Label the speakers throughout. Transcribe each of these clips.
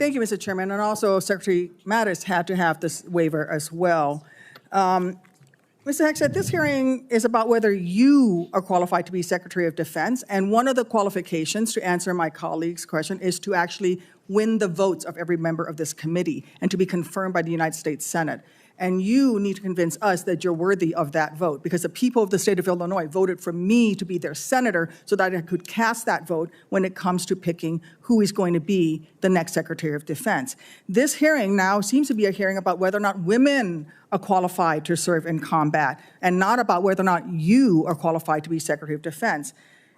Speaker 1: Thank you, Mr. Chairman. And also, Secretary Mattis had to have this waiver as well. Mr. Hegseth, this hearing is about whether you are qualified to be Secretary of Defense, and one of the qualifications, to answer my colleague's question, is to actually win the votes of every member of this committee and to be confirmed by the United States Senate. And you need to convince us that you're worthy of that vote, because the people of the state of Illinois voted for me to be their senator so that I could cast that vote when it comes to picking who is going to be the next Secretary of Defense. This hearing now seems to be a hearing about whether or not women are qualified to serve in combat, and not about whether or not you are qualified to be Secretary of Defense.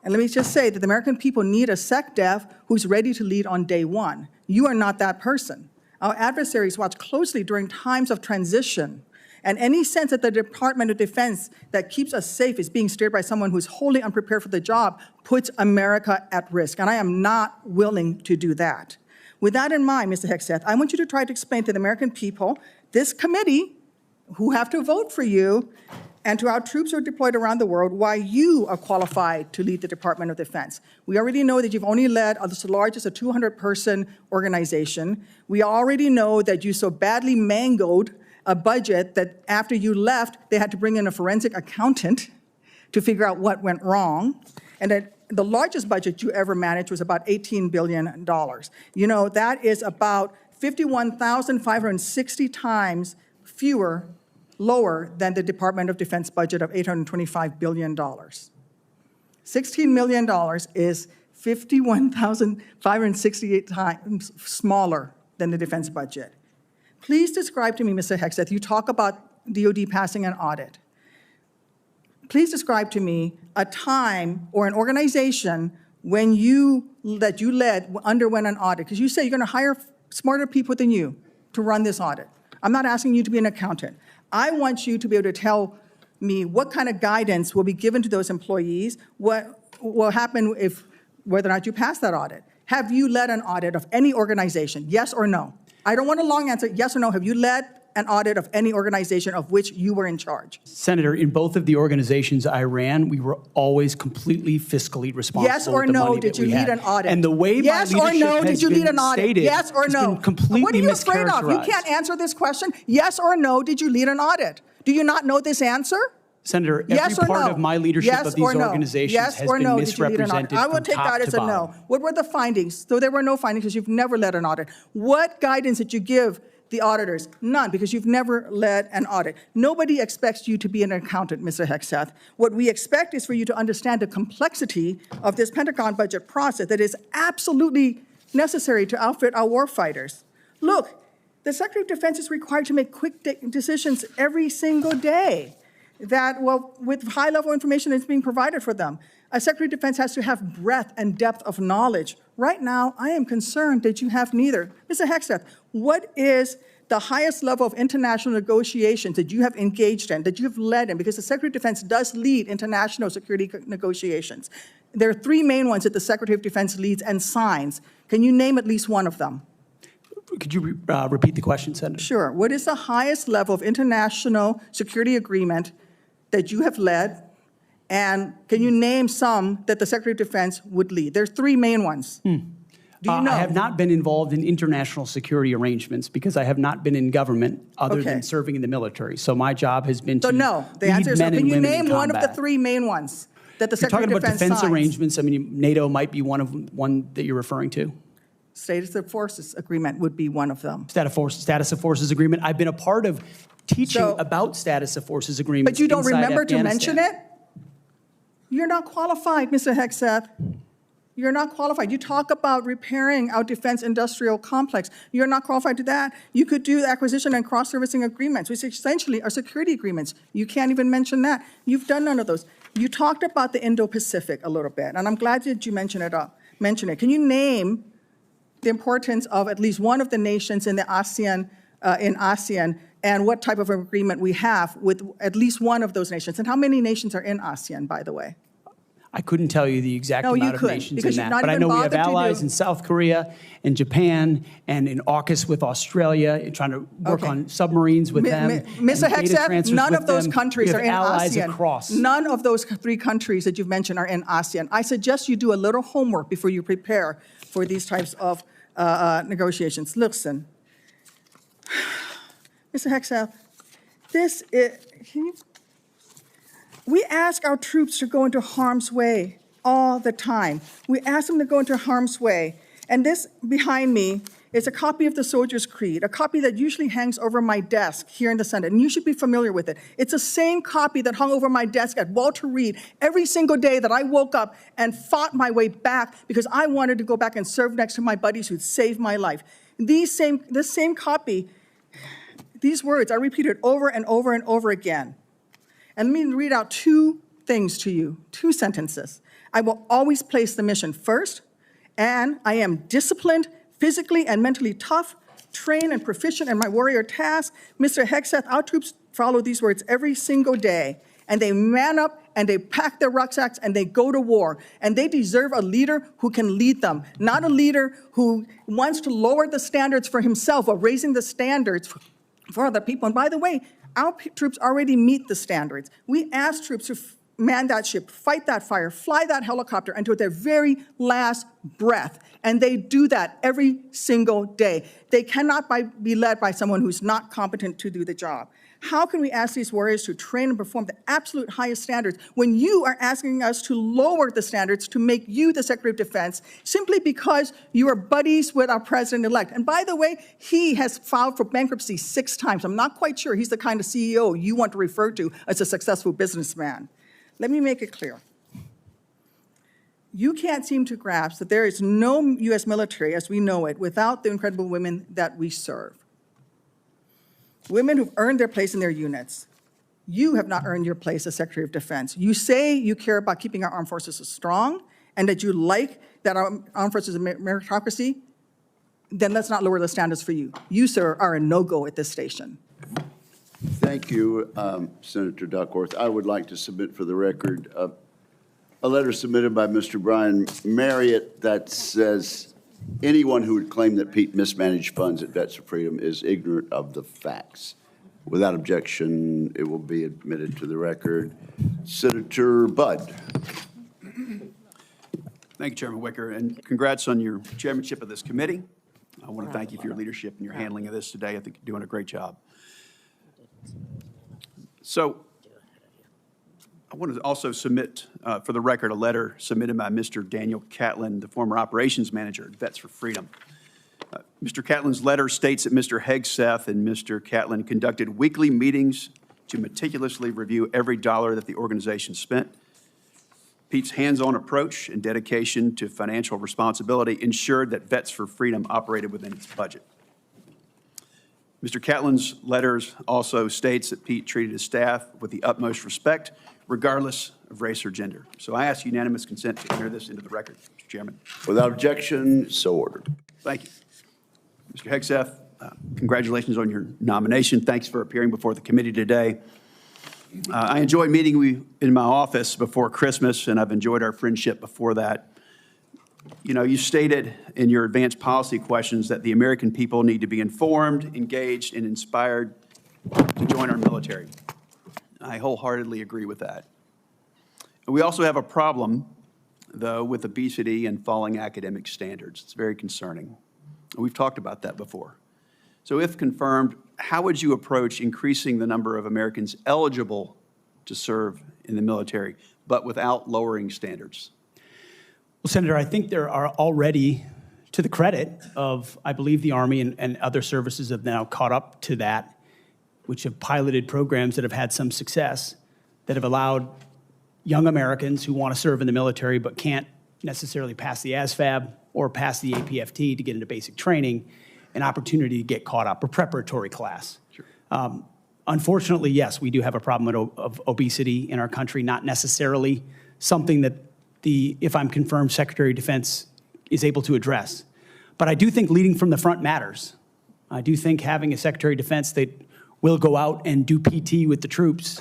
Speaker 1: And let me just say that the American people need a SecDef who's ready to lead on day one. You are not that person. Our adversaries watch closely during times of transition, and any sense that the Department of Defense that keeps us safe is being steered by someone who's wholly unprepared for the job puts America at risk, and I am not willing to do that. With that in mind, Mr. Hegseth, I want you to try to explain to the American people, this committee, who have to vote for you, and to our troops who are deployed around the world, why you are qualified to lead the Department of Defense. We already know that you've only led as large as a 200-person organization. We already know that you so badly mangled a budget that after you left, they had to bring in a forensic accountant to figure out what went wrong, and that the largest budget you ever managed was about $18 billion. You know, that is about 51,560 times lower than the Department of Defense budget of $825 billion. $16 million is 51,568 times smaller than the defense budget. Please describe to me, Mr. Hegseth, you talk about DOD passing an audit. Please describe to me a time or an organization when that you led underwent an audit, because you say you're going to hire smarter people than you to run this audit. I'm not asking you to be an accountant. I want you to be able to tell me what kind of guidance will be given to those employees, what will happen if, whether or not you pass that audit. Have you led an audit of any organization, yes or no? I don't want a long answer, yes or no. Have you led an audit of any organization of which you were in charge?
Speaker 2: Senator, in both of the organizations I ran, we were always completely fiscally responsible.
Speaker 1: Yes or no, did you lead an audit?
Speaker 2: And the way my leadership has been stated,
Speaker 1: yes or no?
Speaker 2: Been completely
Speaker 1: what are you afraid of? You
Speaker 2: mischaracterized.
Speaker 1: can't answer this question. Yes or no, did you lead an audit? Do you not know this answer?
Speaker 2: Senator, every part of my leadership of these organizations has been misrepresented.
Speaker 1: I will take that as a no. What were the findings? So there were no findings because you've never led an audit. What guidance did you give the auditors? None, because you've never led an audit. Nobody expects you to be an accountant, Mr. Hegseth. What we expect is for you to understand the complexity of this Pentagon budget process that is absolutely necessary to outfit our warfighters. Look, the Secretary of Defense is required to make quick decisions every single day that, well, with high-level information that's being provided for them. A Secretary of Defense has to have breadth and depth of knowledge. Right now, I am concerned that you have neither. Mr. Hegseth, what is the highest level of international negotiations that you have engaged in, that you have led in? Because the Secretary of Defense does lead international security negotiations. There are three main ones that the Secretary of Defense leads and signs. Can you name at least one of them?
Speaker 2: Could you repeat the question, Senator?
Speaker 1: Sure. What is the highest level of international security agreement that you have led? And can you name some that the Secretary of Defense would lead? There's three main ones. Do you know?
Speaker 2: I have not been involved in international security arrangements because I have not been in government other than serving in the military. So my job has been to
Speaker 1: no. The answer is no. Can you name one of the three main ones that the Secretary of Defense signs?
Speaker 2: You're talking about defense arrangements. I mean, NATO might be one that you're referring to.
Speaker 1: Status of Forces Agreement would be one of them.
Speaker 2: Status of Forces Agreement. I've been a part of teaching about Status of Forces Agreements.
Speaker 1: But you don't remember to mention it? You're not qualified, Mr. Hegseth. You're not qualified. You talk about repairing our defense industrial complex. You're not qualified to that. You could do acquisition and cross-servicing agreements, which essentially are security agreements. You can't even mention that. You've done none of those. You talked about the Indo-Pacific a little bit, and I'm glad that you mentioned it. Can you name the importance of at least one of the nations in the ASEAN, and what type of agreement we have with at least one of those nations? And how many nations are in ASEAN, by the way?
Speaker 2: I couldn't tell you the exact amount of nations in that, but I know we have allies in South Korea and Japan and in AUKUS with Australia, trying to work on submarines with them.
Speaker 1: Mr. Hegseth, none of those countries are in ASEAN.
Speaker 2: Across.
Speaker 1: None of those three countries that you've mentioned are in ASEAN. I suggest you do a little homework before you prepare for these types of negotiations. Listen, Mr. Hegseth, we ask our troops to go into harm's way all the time. We ask them to go into harm's way. And this behind me is a copy of the Soldier's Creed, a copy that usually hangs over my desk here in the Senate, and you should be familiar with it. It's the same copy that hung over my desk at Walter Reed every single day that I woke up and fought my way back because I wanted to go back and serve next to my buddies who'd saved my life. This same copy, these words are repeated over and over and over again. And let me read out two things to you, two sentences. I will always place the mission first, and I am disciplined, physically and mentally tough, trained and proficient in my warrior task. Mr. Hegseth, our troops follow these words every single day, and they man up and they pack their rucksacks and they go to war. And they deserve a leader who can lead them, not a leader who wants to lower the standards for himself or raising the standards for other people. And by the way, our troops already meet the standards. We ask troops to man that ship, fight that fire, fly that helicopter until their very last breath. And they do that every single day. They cannot be led by someone who's not competent to do the job. How can we ask these warriors to train and perform the absolute highest standards when you are asking us to lower the standards to make you the Secretary of Defense simply because you are buddies with our president-elect? And by the way, he has filed for bankruptcy 6 times. I'm not quite sure he's the kind of CEO you want to refer to as a successful businessman. Let me make it clear. You can't seem to grasp that there is no U.S. military as we know it without the incredible women that we serve. Women who've earned their place in their units. You have not earned your place as Secretary of Defense. You say you care about keeping our armed forces strong and that you like that our armed forces are meritocracy, then let's not lower the standards for you. You, sir, are a no-go at this station.
Speaker 3: Thank you, Senator Duckworth. I would like to submit for the record a letter submitted by Mr. Brian Marriott that says anyone who would claim that Pete mismanaged funds at Vets for Freedom is ignorant of the facts. Without objection, it will be admitted to the record. Senator Budd.
Speaker 4: Thank you, Chairman Wicker, and congrats on your chairmanship of this committee. I want to thank you for your leadership and your handling of this today. I think you're doing a great job. So I want to also submit for the record a letter submitted by Mr. Daniel Catlin, the former operations manager at Vets for Freedom. Mr. Catlin's letter states that Mr. Hegseth and Mr. Catlin conducted weekly meetings to meticulously review every dollar that the organization spent. Pete's hands-on approach and dedication to financial responsibility ensured that Vets for Freedom operated within its budget. Mr. Catlin's letters also states that Pete treated his staff with the utmost respect, regardless of race or gender. So I ask unanimous consent to enter this into the record, Mr. Chairman.
Speaker 3: Without objection, so ordered.
Speaker 4: Thank you. Mr. Hegseth, congratulations on your nomination. Thanks for appearing before the committee today. I enjoyed meeting you in my office before Christmas, and I've enjoyed our friendship before that. You know, you stated in your advanced policy questions that the American people need to be informed, engaged, and inspired to join our military. I wholeheartedly agree with that. We also have a problem, though, with obesity and falling academic standards. It's very concerning. We've talked about that before. So if confirmed, how would you approach increasing the number of Americans eligible to serve in the military, but without lowering standards?
Speaker 2: Well, Senator, I think there are already, to the credit of, I believe, the Army and other services have now caught up to that, which have piloted programs that have had some success, that have allowed young Americans who want to serve in the military but can't necessarily pass the ASVAB or pass the APFT to get into basic training, an opportunity to get caught up, a preparatory class.
Speaker 4: Sure.
Speaker 2: Unfortunately, yes, we do have a problem of obesity in our country, not necessarily something that if I'm confirmed, Secretary of Defense is able to address. But I do think leading from the front matters. I do think having a Secretary of Defense that will go out and do PT with the troops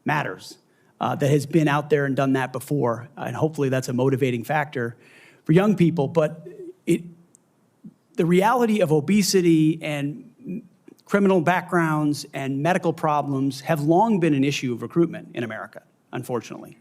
Speaker 2: matters, that has been out there and done that before. And hopefully that's a motivating factor for young people. But the reality of obesity and criminal backgrounds and medical problems have long been an issue of recruitment in America, unfortunately.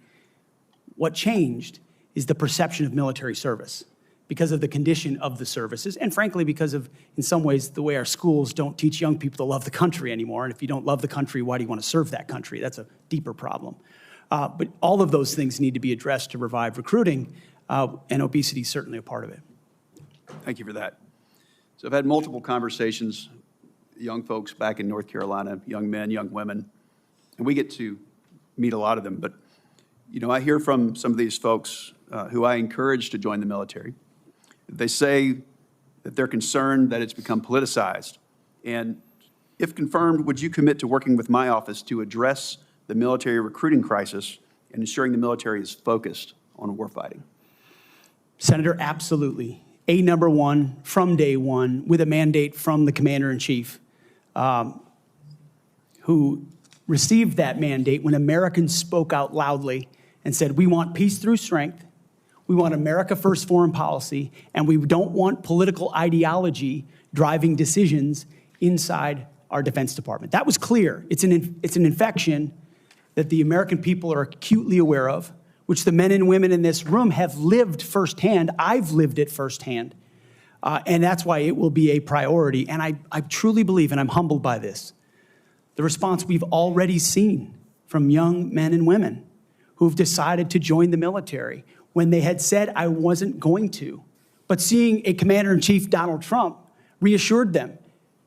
Speaker 2: What changed is the perception of military service, because of the condition of the services, and frankly, because of, in some ways, the way our schools don't teach young people to love the country anymore. And if you don't love the country, why do you want to serve that country? That's a deeper problem. But all of those things need to be addressed to revive recruiting, and obesity is certainly a part of it.
Speaker 4: Thank you for that. So I've had multiple conversations, young folks back in North Carolina, young men, young women, and we get to meet a lot of them. But, you know, I hear from some of these folks who I encourage to join the military. They say that they're concerned that it's become politicized. And if confirmed, would you commit to working with my office to address the military recruiting crisis and ensuring the military is focused on warfighting?
Speaker 2: Senator, absolutely. Number one, from day one, with a mandate from the Commander-in-Chief, who received that mandate when Americans spoke out loudly and said, we want peace through strength, we want America first foreign policy, and we don't want political ideology driving decisions inside our Defense Department. That was clear. It's an infection that the American people are acutely aware of, which the men and women in this room have lived firsthand. I've lived it firsthand. And that's why it will be a priority. And I truly believe, and I'm humbled by this, the response we've already seen from young men and women who've decided to join the military when they had said, I wasn't going to. But seeing a Commander-in-Chief, Donald Trump, reassured them.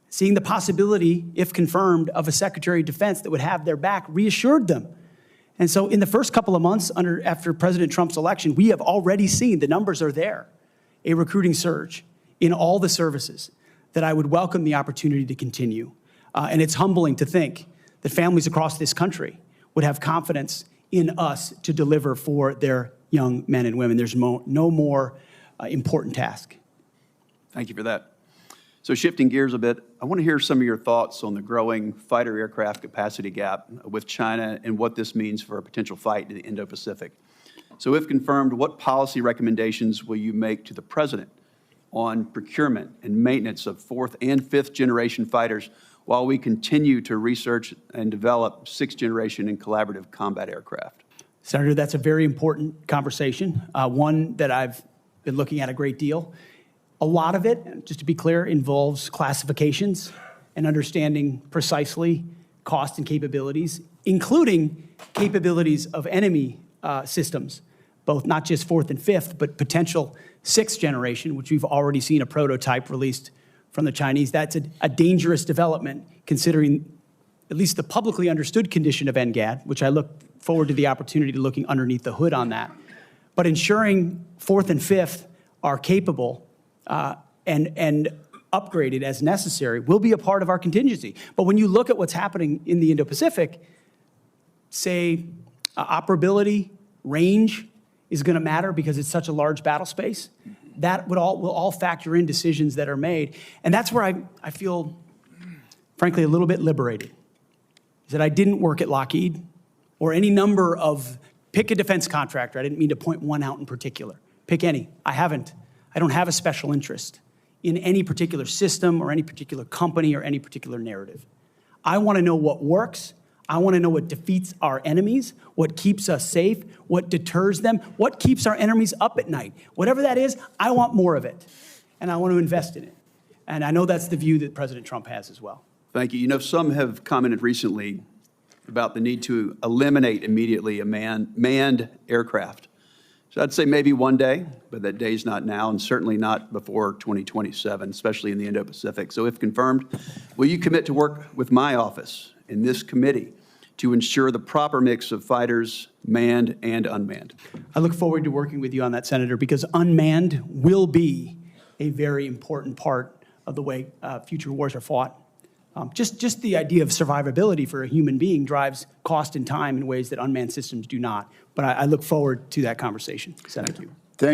Speaker 2: Seeing the possibility, if confirmed, of a Secretary of Defense that would have their back reassured them. And so in the first couple of months after President Trump's election, we have already seen, the numbers are there, a recruiting surge in all the services that I would welcome the opportunity to continue. And it's humbling to think that families across this country would have confidence in us to deliver for their young men and women. There's no more important task.
Speaker 4: Thank you for that. So shifting gears a bit, I want to hear some of your thoughts on the growing fighter aircraft capacity gap with China and what this means for a potential fight in the Indo-Pacific. So if confirmed, what policy recommendations will you make to the President on procurement and maintenance of fourth and fifth generation fighters while we continue to research and develop sixth generation and collaborative combat aircraft?
Speaker 2: Senator, that's a very important conversation, one that I've been looking at a great deal. A lot of it, just to be clear, involves classifications and understanding precisely cost and capabilities, including capabilities of enemy systems, both not just fourth and fifth, but potential sixth generation, which we've already seen a prototype released from the Chinese. That's a dangerous development, considering at least the publicly understood condition of NGAD, which I look forward to the opportunity to looking underneath the hood on that. But ensuring fourth and fifth are capable and upgraded as necessary will be a part of our contingency. But when you look at what's happening in the Indo-Pacific, say operability, range is going to matter because it's such a large battle space. That will all factor in decisions that are made. And that's where I feel, frankly, a little bit liberated, is that I didn't work at Lockheed or any number of, pick a defense contractor. I didn't mean to point one out in particular. Pick any. I haven't. I don't have a special interest in any particular system or any particular company or any particular narrative. I want to know what works. I want to know what defeats our enemies, what keeps us safe, what deters them, what keeps our enemies up at night. Whatever that is, I want more of it, and I want to invest in it. And I know that's the view that President Trump has as well.
Speaker 4: Thank you. You know, some have commented recently about the need to eliminate immediately a manned aircraft. So I'd say maybe one day, but that day's not now, and certainly not before 2027, especially in the Indo-Pacific. So if confirmed, will you commit to work with my office in this committee to ensure the proper mix of fighters, manned and unmanned?
Speaker 2: I look forward to working with you on that, Senator, because unmanned will be a very important part of the way future wars are fought. Just the idea of survivability for a human being drives cost and time in ways that unmanned systems do not. But I look forward to that conversation, Senator.
Speaker 4: Thank you.